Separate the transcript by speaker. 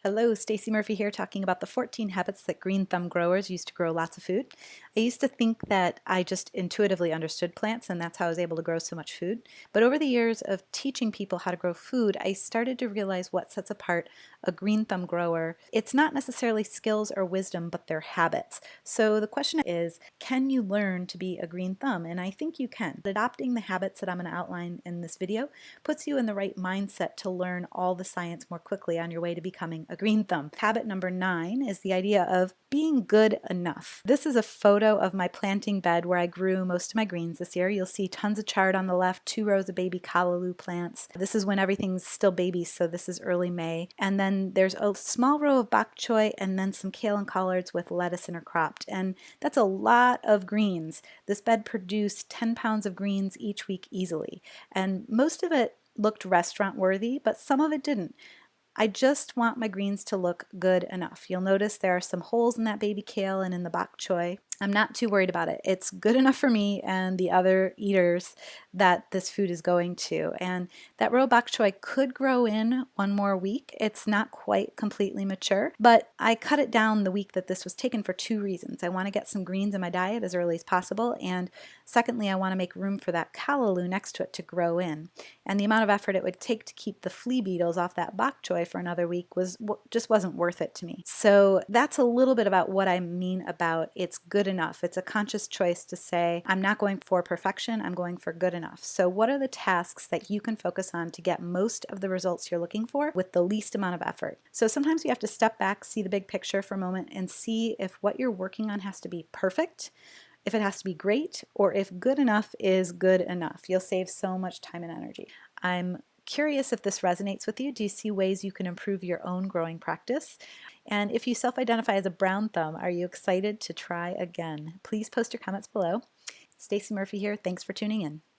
Speaker 1: Hello, Stacey Murphy here talking about the 14 habits that green thumb growers use to grow lots of food. I used to think that I just intuitively understood plants and that's how I was able to grow so much food. But over the years of teaching people how to grow food, I started to realize what sets apart a green thumb grower. It's not necessarily skills or wisdom, but their habits. So the question is, can you learn to be a green thumb? And I think you can. Adopting the habits that I'm going to outline in this video puts you in the right mindset to learn all the science more quickly on your way to becoming a green thumb. Habit number 9 is the idea of being good enough. This is a photo of my planting bed where I grew most of my greens this year. You'll see tons of chard on the left, 2 rows of baby callaloo plants. This is when everything's still babies, so this is early May. And then there's a small row of bok choy and then some kale and collards with lettuce intercropped. And that's a lot of greens. This bed produced 10 pounds of greens each week easily. And most of it looked restaurant worthy, but some of it didn't. I just want my greens to look good enough. You'll notice there are some holes in that baby kale and in the bok choy. I'm not too worried about it. It's good enough for me and the other eaters that this food is going to. And that row bok choy could grow in one more week. It's not quite completely mature, but I cut it down the week that this was taken for 2 reasons. I want to get some greens in my diet as early as possible, and secondly, I want to make room for that callaloo next to it to grow in. And the amount of effort it would take to keep the flea beetles off that bok choy for another week just wasn't worth it to me. So that's a little bit about what I mean about it's good enough. It's a conscious choice to say, I'm not going for perfection, I'm going for good enough. So what are the tasks that you can focus on to get most of the results you're looking for with the least amount of effort? So sometimes you have to step back, see the big picture for a moment, and see if what you're working on has to be perfect, if it has to be great, or if good enough is good enough. You'll save so much time and energy. I'm curious if this resonates with you. Do you see ways you can improve your own growing practice? And if you self-identify as a brown thumb, are you excited to try again? Please post your comments below. Stacey Murphy here. Thanks for tuning in.